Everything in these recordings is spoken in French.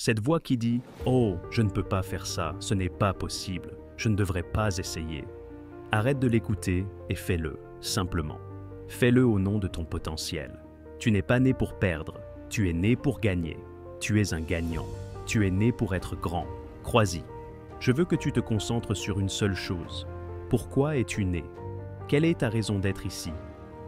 Cette voix qui dit « Oh, je ne peux pas faire ça, ce n'est pas possible, je ne devrais pas essayer ». Arrête de l'écouter et fais-le, simplement. Fais-le au nom de ton potentiel. Tu n'es pas né pour perdre, tu es né pour gagner. Tu es un gagnant, tu es né pour être grand. Crois-y. Je veux que tu te concentres sur une seule chose. Pourquoi es-tu né? Quelle est ta raison d'être ici?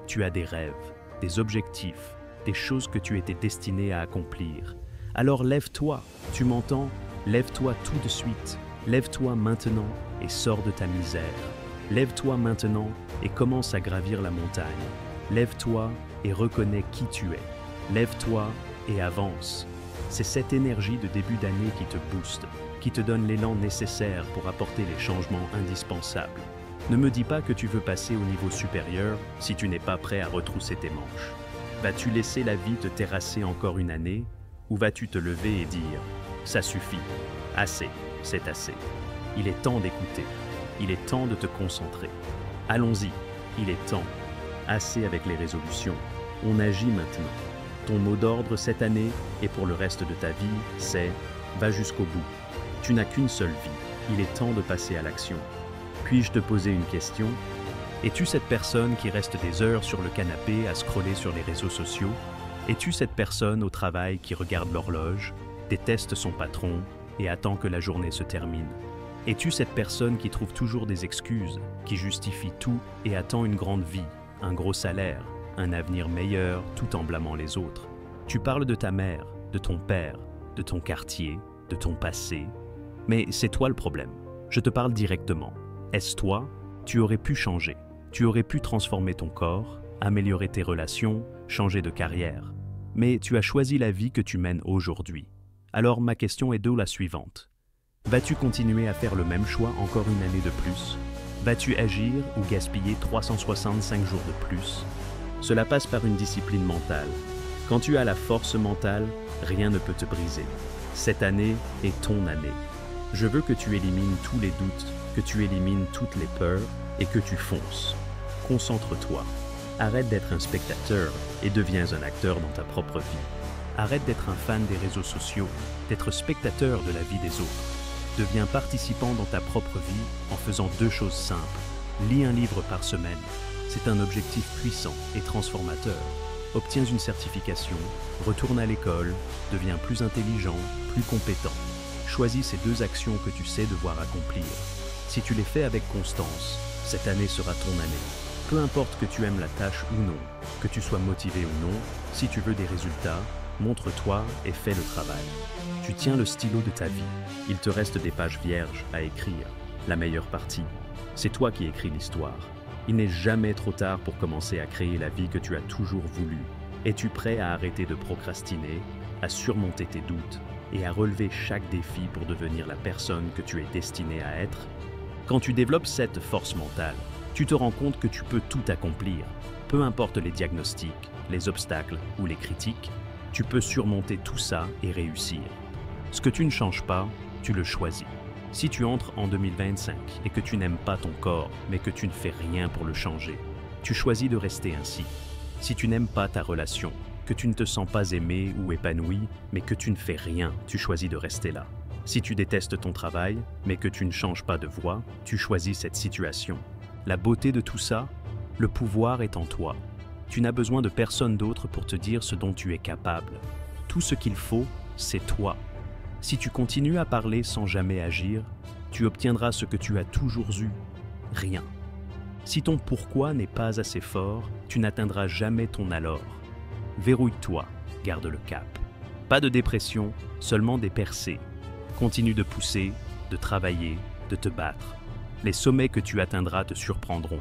Tu as des rêves, des objectifs, des choses que tu étais destiné à accomplir. Alors lève-toi, tu m'entends? Lève-toi tout de suite. Lève-toi maintenant et sors de ta misère. Lève-toi maintenant et commence à gravir la montagne. Lève-toi et reconnais qui tu es. Lève-toi et avance. C'est cette énergie de début d'année qui te booste, qui te donne l'élan nécessaire pour apporter les changements indispensables. Ne me dis pas que tu veux passer au niveau supérieur si tu n'es pas prêt à retrousser tes manches. Vas-tu laisser la vie te terrasser encore une année ou vas-tu te lever et dire « Ça suffit, assez, c'est assez. Il est temps d'écouter, il est temps de te concentrer. Allons-y, il est temps. Assez avec les résolutions, on agit maintenant. Ton mot d'ordre cette année et pour le reste de ta vie, c'est « Va jusqu'au bout ». Tu n'as qu'une seule vie, il est temps de passer à l'action. Puis-je te poser une question? Es-tu cette personne qui reste des heures sur le canapé à scroller sur les réseaux sociaux? Es-tu cette personne au travail qui regarde l'horloge, déteste son patron et attend que la journée se termine? Es-tu cette personne qui trouve toujours des excuses, qui justifie tout et attend une grande vie, un gros salaire, un avenir meilleur tout en blâmant les autres? Tu parles de ta mère, de ton père, de ton quartier, de ton passé. Mais c'est toi le problème. Je te parle directement. Est-ce toi? Tu aurais pu changer. Tu aurais pu transformer ton corps, améliorer tes relations, changer de carrière. Mais tu as choisi la vie que tu mènes aujourd'hui. Alors ma question est la suivante. Vas-tu continuer à faire le même choix encore une année de plus? Vas-tu agir ou gaspiller 365 jours de plus? Cela passe par une discipline mentale. Quand tu as la force mentale, rien ne peut te briser. Cette année est ton année. Je veux que tu élimines tous les doutes, que tu élimines toutes les peurs et que tu fonces. Concentre-toi. Arrête d'être un spectateur et deviens un acteur dans ta propre vie. Arrête d'être un fan des réseaux sociaux, d'être spectateur de la vie des autres. Deviens participant dans ta propre vie en faisant deux choses simples. Lis un livre par semaine. C'est un objectif puissant et transformateur. Obtiens une certification, retourne à l'école, deviens plus intelligent, plus compétent. Choisis ces deux actions que tu sais devoir accomplir. Si tu les fais avec constance, cette année sera ton année. Peu importe que tu aimes la tâche ou non, que tu sois motivé ou non, si tu veux des résultats, montre-toi et fais le travail. Tu tiens le stylo de ta vie. Il te reste des pages vierges à écrire. La meilleure partie, c'est toi qui écris l'histoire. Il n'est jamais trop tard pour commencer à créer la vie que tu as toujours voulu. Es-tu prêt à arrêter de procrastiner, à surmonter tes doutes et à relever chaque défi pour devenir la personne que tu es destiné à être? Quand tu développes cette force mentale, tu te rends compte que tu peux tout accomplir. Peu importe les diagnostics, les obstacles ou les critiques, tu peux surmonter tout ça et réussir. Ce que tu ne changes pas, tu le choisis. Si tu entres en 2025 et que tu n'aimes pas ton corps, mais que tu ne fais rien pour le changer, tu choisis de rester ainsi. Si tu n'aimes pas ta relation, que tu ne te sens pas aimé ou épanoui, mais que tu ne fais rien, tu choisis de rester là. Si tu détestes ton travail, mais que tu ne changes pas de voie, tu choisis cette situation. La beauté de tout ça, le pouvoir est en toi. Tu n'as besoin de personne d'autre pour te dire ce dont tu es capable. Tout ce qu'il faut, c'est toi. Si tu continues à parler sans jamais agir, tu obtiendras ce que tu as toujours eu, rien. Si ton pourquoi n'est pas assez fort, tu n'atteindras jamais ton alors. Verrouille-toi, garde le cap. Pas de dépression, seulement des percées. Continue de pousser, de travailler, de te battre. Les sommets que tu atteindras te surprendront.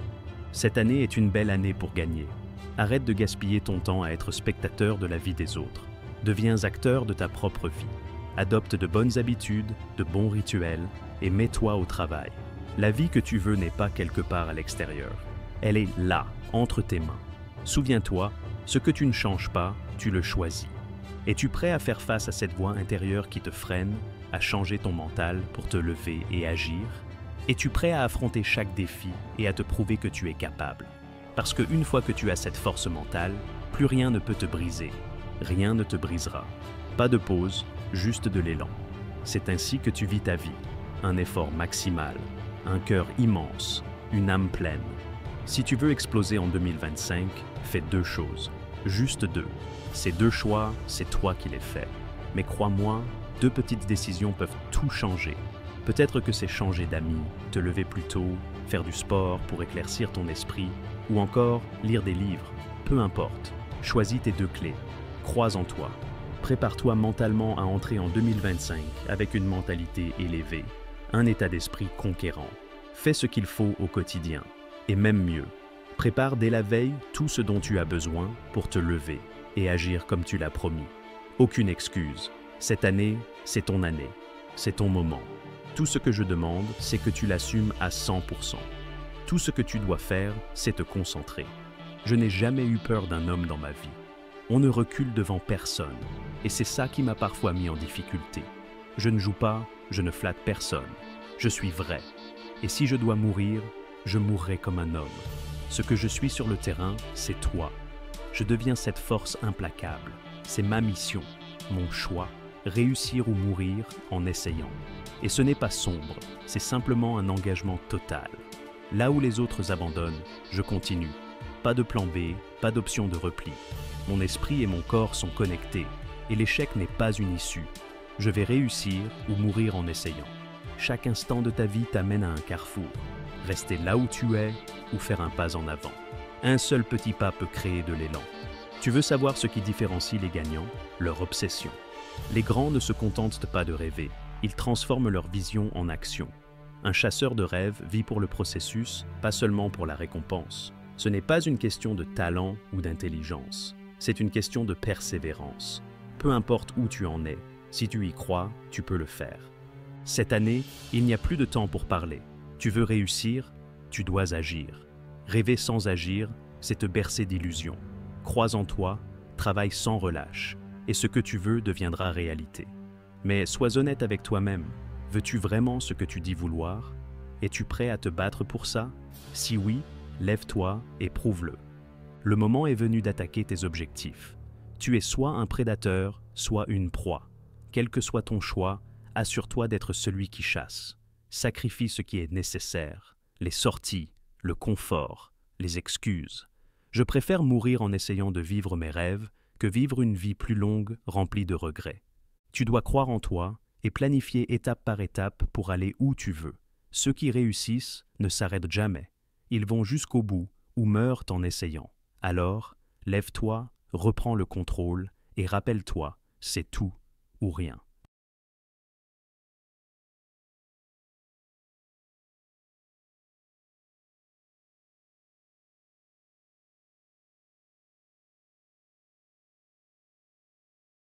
Cette année est une belle année pour gagner. Arrête de gaspiller ton temps à être spectateur de la vie des autres. Deviens acteur de ta propre vie. Adopte de bonnes habitudes, de bons rituels et mets-toi au travail. La vie que tu veux n'est pas quelque part à l'extérieur. Elle est là, entre tes mains. Souviens-toi, ce que tu ne changes pas, tu le choisis. Es-tu prêt à faire face à cette voix intérieure qui te freine, à changer ton mental pour te lever et agir? Es-tu prêt à affronter chaque défi et à te prouver que tu es capable? Parce qu'une fois que tu as cette force mentale, plus rien ne peut te briser. Rien ne te brisera. Pas de pause, juste de l'élan. C'est ainsi que tu vis ta vie. Un effort maximal, un cœur immense, une âme pleine. Si tu veux exploser en 2025, fais 2 choses. Juste 2. Ces 2 choix, c'est toi qui les fais. Mais crois-moi, 2 petites décisions peuvent tout changer. Peut-être que c'est changer d'amis, te lever plus tôt, faire du sport pour éclaircir ton esprit, ou encore lire des livres. Peu importe, choisis tes 2 clés. Crois en toi. Prépare-toi mentalement à entrer en 2025 avec une mentalité élevée, un état d'esprit conquérant. Fais ce qu'il faut au quotidien, et même mieux. Prépare dès la veille tout ce dont tu as besoin pour te lever et agir comme tu l'as promis. Aucune excuse. Cette année, c'est ton année. C'est ton moment. Tout ce que je demande, c'est que tu l'assumes à 100%. Tout ce que tu dois faire, c'est te concentrer. Je n'ai jamais eu peur d'un homme dans ma vie. On ne recule devant personne, et c'est ça qui m'a parfois mis en difficulté. Je ne joue pas, je ne flatte personne. Je suis vrai. Et si je dois mourir, je mourrai comme un homme. Ce que je suis sur le terrain, c'est toi. Je deviens cette force implacable. C'est ma mission, mon choix, réussir ou mourir en essayant. Et ce n'est pas sombre, c'est simplement un engagement total. Là où les autres abandonnent, je continue. Pas de plan B, pas d'option de repli. Mon esprit et mon corps sont connectés, et l'échec n'est pas une issue. Je vais réussir ou mourir en essayant. Chaque instant de ta vie t'amène à un carrefour. Rester là où tu es ou faire un pas en avant. Un seul petit pas peut créer de l'élan. Tu veux savoir ce qui différencie les gagnants? Leur obsession. Les grands ne se contentent pas de rêver, ils transforment leur vision en action. Un chasseur de rêves vit pour le processus, pas seulement pour la récompense. Ce n'est pas une question de talent ou d'intelligence, c'est une question de persévérance. Peu importe où tu en es, si tu y crois, tu peux le faire. Cette année, il n'y a plus de temps pour parler. Tu veux réussir, tu dois agir. Rêver sans agir, c'est te bercer d'illusions. Crois en toi, travaille sans relâche, et ce que tu veux deviendra réalité. Mais sois honnête avec toi-même. Veux-tu vraiment ce que tu dis vouloir? Es-tu prêt à te battre pour ça? Si oui, lève-toi et prouve-le. Le moment est venu d'attaquer tes objectifs. Tu es soit un prédateur, soit une proie. Quel que soit ton choix, assure-toi d'être celui qui chasse. Sacrifie ce qui est nécessaire, les sorties, le confort, les excuses. Je préfère mourir en essayant de vivre mes rêves que vivre une vie plus longue remplie de regrets. Tu dois croire en toi et planifier étape par étape pour aller où tu veux. Ceux qui réussissent ne s'arrêtent jamais. Ils vont jusqu'au bout ou meurent en essayant. Alors, lève-toi, reprends le contrôle et rappelle-toi, c'est tout ou rien.